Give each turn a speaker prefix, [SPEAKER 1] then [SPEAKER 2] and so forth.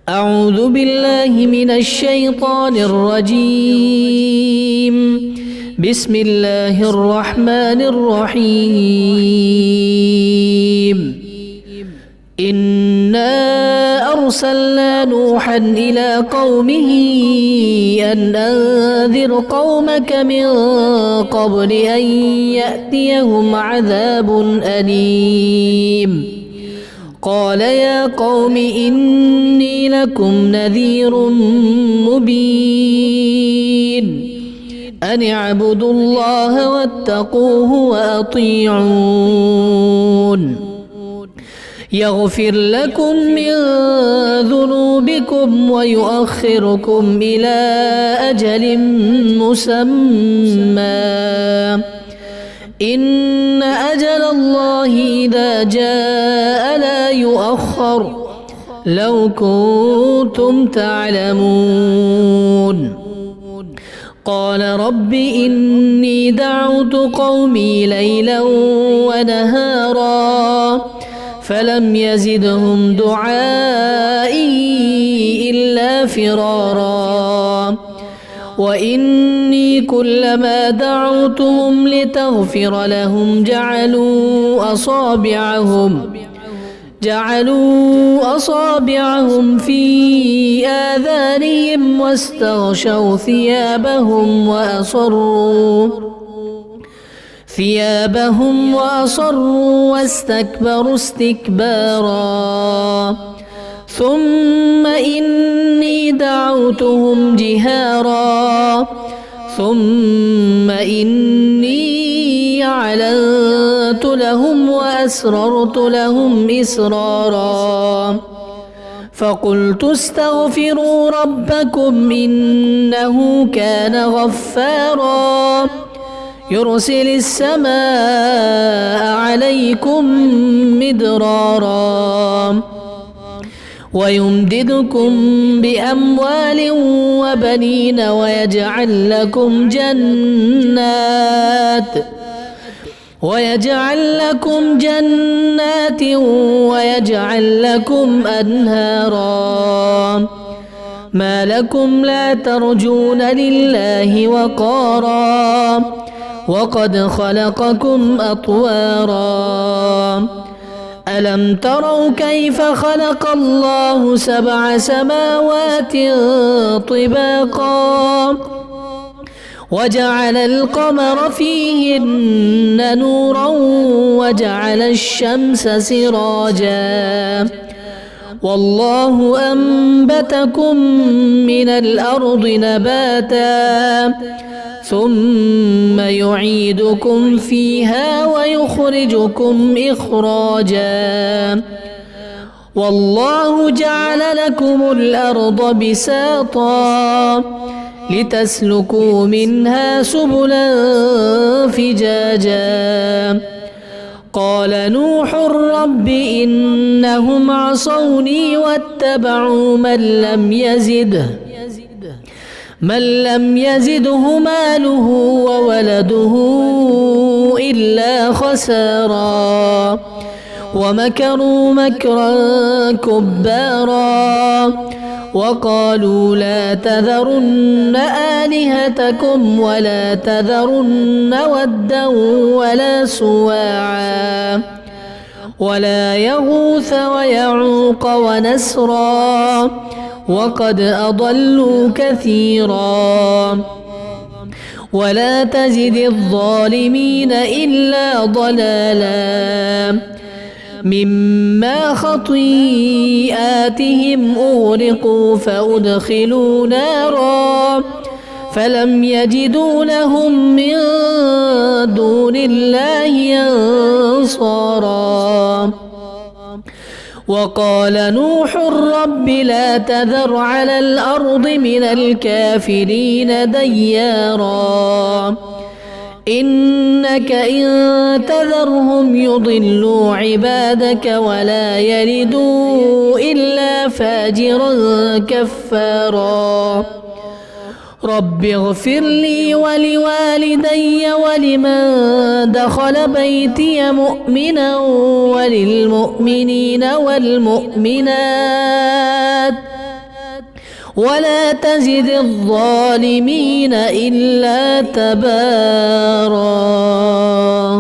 [SPEAKER 1] أعوذ بالله من الشيطان الرجيم. بسم الله الرحمن الرحيم. إنا أرسلنا نوحا إلى قومه أن أنذر قومك من قبل أن يأتيهم عذاب أليم. قال يا قوم إني لكم نذير مبين أن اعبدوا الله واتقوه وأطيعون يغفر لكم من ذنوبكم ويؤخركم إلى أجل مسمى إن أجل الله إذا جاء لا يؤخر لو كنتم تعلمون. قال رب إني دعوت قومي ليلا ونهارا فلم يزدهم دعائي إلا فرارا وإني كلما دعوتهم لتغفر لهم جعلوا أصابعهم في آذانهم واستغشوا ثيابهم وأصروا واستكبروا استكبارا ثم إني دعوتهم جهارا ثم إني أعلنت لهم وأسررت لهم إسرارا فقلت استغفروا ربكم إنه كان غفارا يرسل السماء عليكم مدرارا ويمددكم بأموال وبنين ويجعل لكم جنات ويجعل لكم أنهارا ما لكم لا ترجون لله وقارا وقد خلقكم أطوارا ألم تروا كيف خلق الله 7 سماوات طباقا وجعل القمر فيهن نورا وجعل الشمس سراجا والله أنبتكم من الأرض نباتا ثم يعيدكم فيها ويخرجكم إخراجا والله جعل لكم الأرض بساطا لتسلكوا منها سبلا فجاجا قال نوح رب إنهم عصوني واتبعوا من لم يزده ماله وولده إلا خسارا ومكروا مكرا كبارا وقالوا لا تذرن آلهتكم ولا تذرن ودا ولا سواعا ولا يغوث ويعوق ونسرا وقد أضلوا كثيرا ولا تزد الظالمين إلا ضلالا مما خطيئاتهم أغرقوا فأدخلوا نارا فلم يجدوا لهم من دون الله أنصارا وقال نوح رب لا تذر على الأرض من الكافرين ديارا إنك إن تذرهم يضلوا عبادك ولا يلدوا إلا فاجرا كفارا رب اغفر لي ولوالدي ولمن دخل بيتي مؤمنا وللمؤمنين والمؤمنات ولا تزد الظالمين إلا تبارا.